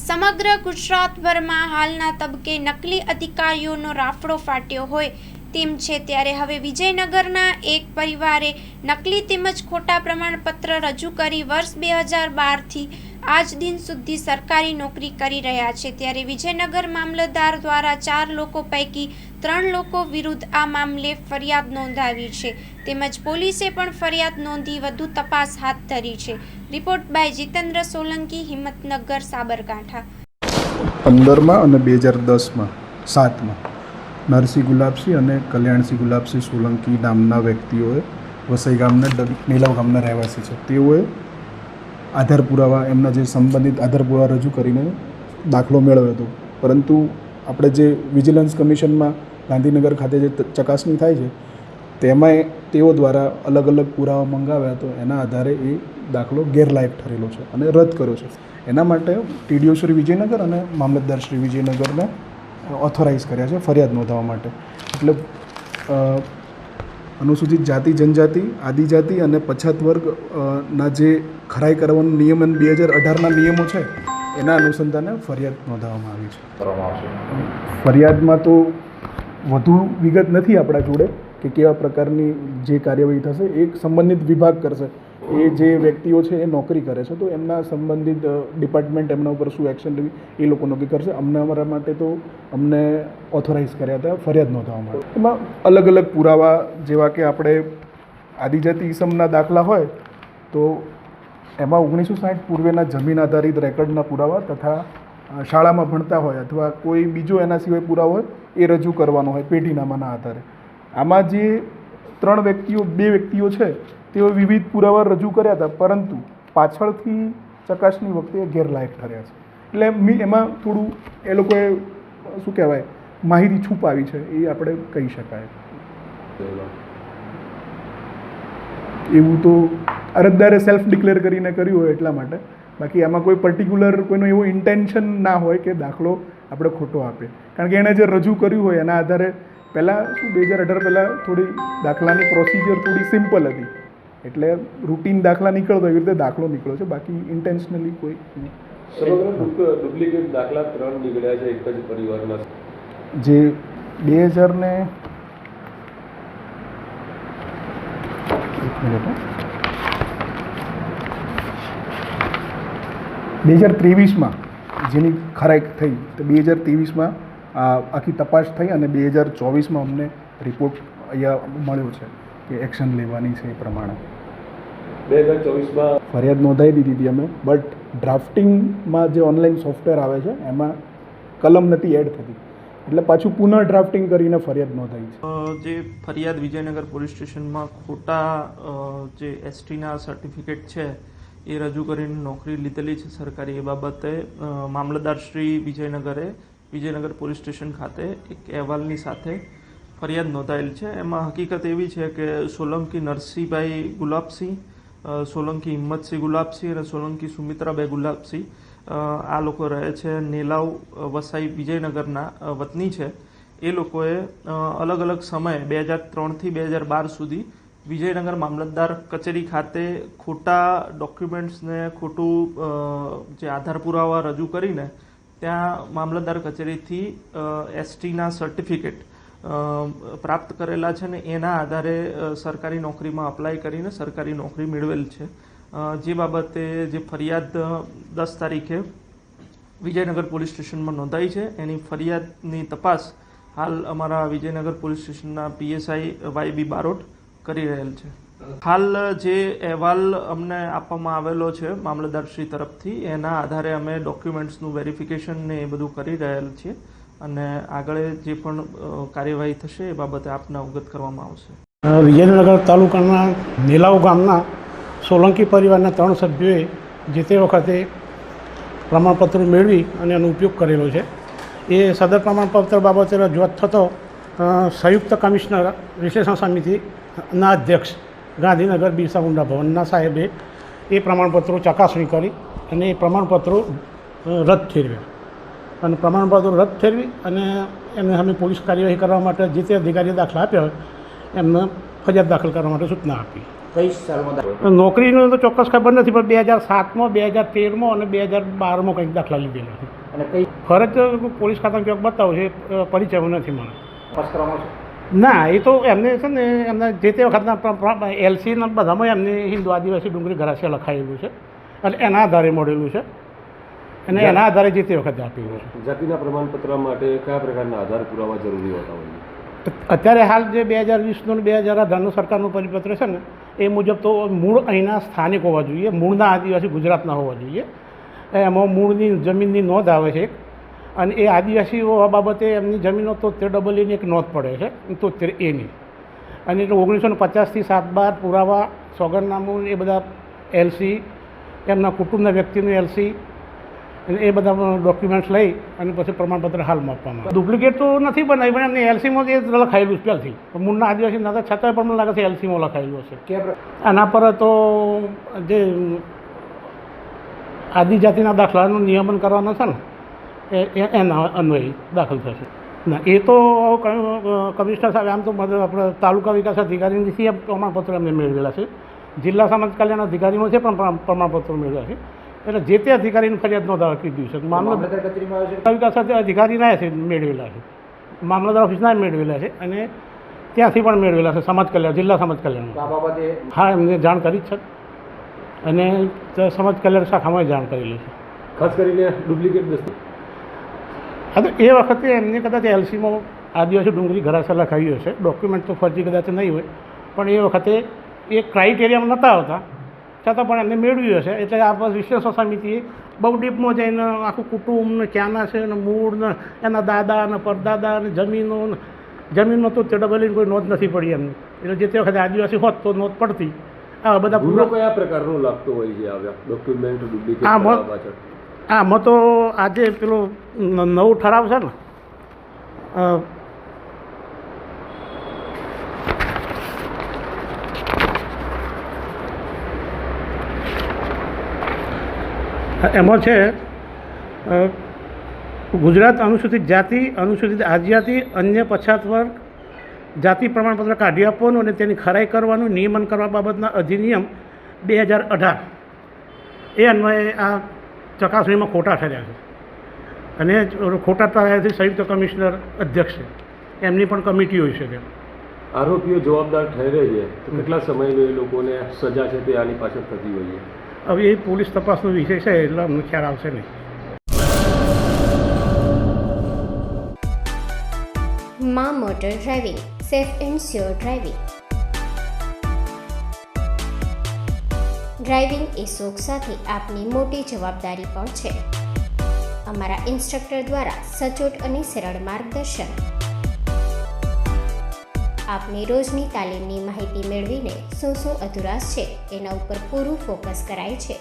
સમગ્ર ગુજરાતભરમાં હાલના તબક્કે નકલી અધિકારીઓનો રાફડો ફાટ્યો હોય તેમ છે, ત્યારે હવે વિજયનગરના એક પરિવારે નકલી તેમજ ખોટા પ્રમાણપત્ર રજૂ કરી વર્ષ 2012થી આજ દિન સુધી સરકારી નોકરી કરી રહ્યા છે। ત્યારે વિજયનગર મામલતદાર દ્વારા 4 લોકો પૈકી 3 લોકો વિરુદ્ધ આ મામલે ફરિયાદ નોંધાવી છે, તેમજ પોલીસે પણ ફરિયાદ નોંધી વધુ તપાસ હાથ ધરી છે। Report by Jitendra Solanki, Himmatnagar, Sabarkantha. 15માં અને 2010માં 7માં નરસિંહ ગુલાબસિંહ અને કલ્યાણસિંહ ગુલાબસિંહ સોલંકી નામના વ્યક્તિઓએ વસઈ ગામના નીલાવ ગામના રહેવાસી છે, તેઓએ આધાર પુરાવા એમના જે સંબંધિત આધાર પુરાવા રજૂ કરીને દાખલો મેળવ્યો હતો, પરંતુ આપણે જે વિજિલન્સ કમિશનમાં ગાંધીનગર ખાતે જે ચકાસણી થાય છે તેમાં તેઓ દ્વારા અલગ અલગ પુરાવા મંગાવ્યા તો એના આધારે એ દાખલો ગેરલાયક ઠરેલો છે અને રદ કર્યો છે। એના માટે ટીડીઓ શ્રી વિજયનગર અને મામલતદાર શ્રી વિજયનગરને ઓથોરાઇઝ કર્યા છે ફરિયાદ નોંધાવવા માટે। એટલે અનુસૂચિત જાતિ, જનજાતિ, આદિજાતિ અને પછાત વર્ગના જે ખરાઈ કરવાનો નિયમન 2018ના નિયમો છે એના અનુસંધાને ફરિયાદ નોંધાવવામાં આવી છે। ફરિયાદમાં તો વધુ વિગત નથી આપણા જોડે કે કેવા પ્રકારની જે કાર્યવાહી થશે, એક સંબંધિત વિભાગ કરશે। એ જે વ્યક્તિઓ છે એ નોકરી કરે છે તો એમના સંબંધિત ડિપાર્ટમેન્ટ એમના ઉપર શું એક્શન લેવી એ લોકો નક્કી કરશે। અમારા માટે તો અમને ઓથોરાઇઝ કર્યા હતા ફરિયાદ નોંધાવવા માટે। એમાં અલગ અલગ પુરાવા, જેવા કે આપણે આદિજાતિ ઇસમના દાખલા હોય તો એમાં 1960 પૂર્વેના જમીન આધારિત રેકર્ડના પુરાવા તથા શાળામાં ભણતા હોય અથવા કોઈ બીજો એના સિવાય પુરાવો હોય એ રજૂ કરવાનો હોય પેઢીનામાના આધારે। આમાં જે 2 વ્યક્તિઓ છે તેઓ વિવિધ પુરાવા રજૂ કર્યા હતા, પરંતુ પાછળથી ચકાસણી વખતે ગેરલાયક ઠર્યા છે। એટલે એમાં થોડું એ લોકોએ શું કહેવાય માહિતી છુપાવી છે એ આપણે કહી શકાય। એવું તો અરજદારે સેલ્ફ ડિક્લેર કરીને કર્યું હોય એટલા માટે, બાકી આમાં કોઈ પર્ટિક્યુલર કોઈનો એવો ઇન્ટેન્શન ના હોય કે દાખલો આપણે ખોટો આપીએ, કારણ કે એણે જે રજૂ કર્યું હોય એના આધારે પહેલાં શું 2018 પહેલાં થોડી દાખલાની પ્રોસિજર થોડી સિમ્પલ હતી, એટલે રૂટીન દાખલા નીકળતો એવી રીતે દાખલો નીકળ્યો છે, બાકી ઇન્ટેન્શનલી કોઈ ડુપ્લિકેટ દાખલા 3 નીકળ્યા છે એક જ પરિવારના। જે 2000 2023માં જેની ખરાઈ થઈ તો 2023માં આખી તપાસ થઈ અને 2024માં અમને રિપોર્ટ અહીંયા મળ્યો છે કે એક્શન લેવાની છે એ પ્રમાણે 2024માં ફરિયાદ નોંધાવી દીધી હતી અમે, બટ ડ્રાફ્ટિંગમાં જે ઓનલાઈન સોફ્ટવેર આવે છે એમાં કલમ નથી એડ થતી, એટલે પાછું પુનઃ ડ્રાફ્ટિંગ કરીને ફરિયાદ નોંધાવી છે। જે ફરિયાદ વિજયનગર પોલીસ સ્ટેશનમાં ખોટા જે એસટીના સર્ટિફિકેટ છે એ રજૂ કરીને નોકરી લીધેલી છે સરકારી, એ બાબતે મામલતદાર શ્રી વિજયનગર પોલીસ સ્ટેશન ખાતે એક અહેવાલની સાથે ફરિયાદ નોંધાયેલ છે। એમાં હકીકત એવી છે કે સોલંકી નરસિંહભાઈ ગુલાબસિંહ, સોલંકી હિંમતસિંહ ગુલાબસિંહ અને સોલંકી સુમિત્રાબાઈ ગુલાબસિંહ આ લોકો રહે છે નીલાવ વસાઈ વિજયનગરના વતની છે। એ લોકોએ અલગ અલગ સમયે 2003થી 2012 સુધી વિજયનગર મામલતદાર કચેરી ખાતે ખોટા ડોક્યુમેન્ટ્સને ખોટું જે આધાર પુરાવા રજૂ કરીને ત્યાં મામલતદાર કચેરીથી એસટીના સર્ટિફિકેટ પ્રાપ્ત કરેલા છે ને એના આધારે સરકારી નોકરીમાં અપ્લાય કરીને સરકારી નોકરી મેળવેલ છે। જે બાબતે જે ફરિયાદ 10 તારીખે વિજયનગર પોલીસ સ્ટેશનમાં નોંધાઈ છે, એની ફરિયાદની તપાસ હાલ અમારા વિજયનગર પોલીસ સ્ટેશનના પીએસઆઈ YB બારોટ કરી રહેલ છે। હાલ જે અહેવાલ અમને આપવામાં આવેલો છે મામલતદારશ્રી તરફથી, એના આધારે અમે ડોક્યુમેન્ટ્સનું વેરિફિકેશન ને એ બધું કરી રહેલ છીએ અને આગળ જે પણ કાર્યવાહી થશે એ બાબતે આપને અવગત કરવામાં આવશે। વિજયનગર તાલુકાના નીલાવ ગામના સોલંકી પરિવારના 3 સભ્યોએ જે તે વખતે પ્રમાણપત્રો મેળવી અને એનો ઉપયોગ કરેલો છે। એ સદર પ્રમાણપત્ર બાબતે રજૂઆત થતો સંયુક્ત કમિશનર વિશ્લેષણ સમિતિના અધ્યક્ષ ગાંધીનગર બિરસા મુંડા ભવનના સાહેબે એ પ્રમાણપત્રો ચકાસણી કરી અને એ પ્રમાણપત્રો રદ ઠેરવ્યા અને પ્રમાણપત્રો રદ ઠેરવી અને એમને સામે પોલીસ કાર્યવાહી કરવા માટે જે તે અધિકારીએ દાખલા આપ્યા હોય એમને ફરિયાદ દાખલ કરવા માટે સૂચના આપી। કઈ સાલમાં નોકરીનું તો ચોક્કસ ખબર નથી, પણ 2007માં, 2013માં અને 2012માં કંઈક દાખલા લીધેલા છે. અને કઈ ફરજ પોલીસ ખાતામાં ક્યાંક બતાવું છે, પરિચયમાં નથી મને. તપાસ કરવામાં આવશે? ના, એ તો એમને છે ને એમના જે તે વખતના એલસીના બધામાં એમને હિન્દુ આદિવાસી ડુંગરી ઘરાસિયા લખાયેલું છે અને એના આધારે મળેલું છે અને એના આધારે જે તે વખતે આપેલું છે. જાતિના પ્રમાણપત્ર માટે કયા પ્રકારના આધાર પુરાવા જરૂરી હોતા હોય છે? અત્યારે હાલ જે 2020નું અને 2018નું સરકારનું પરિપત્ર છે ને એ મુજબ તો મૂળ અહીંના સ્થાનિક હોવા જોઈએ, મૂળના આદિવાસી ગુજરાતના હોવા જોઈએ. એમાં મૂળની જમીનની નોંધ આવે છે અને એ આદિવાસીઓ બાબતે એમની જમીનો 73 ની એક નોંધ પડે છે, 73 એની. અને એટલે 1950થી 7/12 પુરાવા, સોગંદનામું, એ બધા એલસી, એમના કુટુંબના વ્યક્તિનું એલસી, એ બધા ડોક્યુમેન્ટ્સ લઈ અને પછી પ્રમાણપત્ર હાલમાં આપવામાં આવે. ડુપ્લિકેટ તો નથી બનાવી, પણ એમને એલસીમાં જે લખાયેલું પહેલથી મૂળના આદિવાસી નતા છતાંય પણ મને લાગે છે એલસીમાં લખાયેલું હશે. આના પર તો જે આદિજાતિના દાખલાનું નિયમન કરવાનું છે ને એના અન્વયે દાખલ થશે. ના, એ તો કમિશનર સાહેબ આમ તો આપણે તાલુકા વિકાસ અધિકારીથી પ્રમાણપત્ર એમને મેળવેલા છે, જિલ્લા સમાજ કલ્યાણ અધિકારીમાં છે પણ પ્રમાણપત્ર મેળવ્યા છે. એટલે જે તે અધિકારીની ફરિયાદ નોંધાવા કીધું છે. મામલતદાર કચેરીમાં આવે છે? વિકાસ અધિકારીના છે મેળવેલા છે, મામલતદાર ઓફિસના મેળવેલા છે અને ત્યાંથી પણ મેળવેલા છે સમાજ કલ્યાણ, જિલ્લા સમાજ કલ્યાણ. આ બાબતે હા, એમને જાણ કરી જ છે અને સમાજ કલ્યાણ શાખામાં જાણ કરેલી છે. ખાસ કરીને ડુપ્લિકેટ દસ્તાવેજ. હા, તો એ વખતે એમને કદાચ એલસીમાં આદિવાસી ડુંગરી ઘરાસિયા લખાવ્યું હશે. ડોક્યુમેન્ટ તો ફરજી કદાચ નહીં હોય, પણ એ વખતે એ ક્રાઇટેરિયામાં નહોતા આવતા, છતાં પણ એમને મેળવ્યું હશે. એટલે આ વિશ્લેષણ સમિતિએ બહુ ડીપમાં જઈને આખું કુટુંબ ને ક્યાંના છે ને મૂળ ને એના દાદા ને પરદાદા અને જમીનનો તો ચડબલીની કોઈ નોંધ નથી પડી એમને. એટલે જે તે વખતે આદિવાસી હોત તો નોંધ પડતી. આ બધા ગુનો કયા પ્રકારનો લાગતો હોય છે આવ્યા ડોક્યુમેન્ટ ડુપ્લિકેટ પાછળ? આમાં તો આજે પેલો નવો ઠરાવ છે ને, એમાં છે ગુજરાત અનુસૂચિત જાતિ, અનુસૂચિત આદિજાતિ, અન્ય પછાત વર્ગ જાતિ પ્રમાણપત્ર કાઢી આપવાનું અને તેની ખરાઈ કરવાનું નિયમન કરવા બાબતના અધિનિયમ 2018 એ અન્વયે આ ચકાસણીમાં ખોટા ઠર્યા છે. અને ખોટા ઠર્યાથી સંયુક્ત કમિશનર અધ્યક્ષ છે, એમની પણ કમિટી હોય છે. તેમ આરોપીઓ જવાબદાર ઠહેરે છે તો કેટલા સમયનો એ લોકોને સજા છે તે આની પાછળ થતી હોય છે? હવે એ પોલીસ તપાસનો વિષય છે એટલે અમને ખ્યાલ આવશે નહીં. માં motor driving, safe and sure driving. Driving એ શોખ સાથે આપની મોટી જવાબદારી પણ છે. અમારા ઇન્સ્ટ્રક્ટર દ્વારા સચોટ અને સરળ માર્ગદર્શન. આપની રોજની તાલીમની માહિતી મેળવીને શું અધુરાશ છે એના ઉપર પૂરું ફોકસ કરાય છે.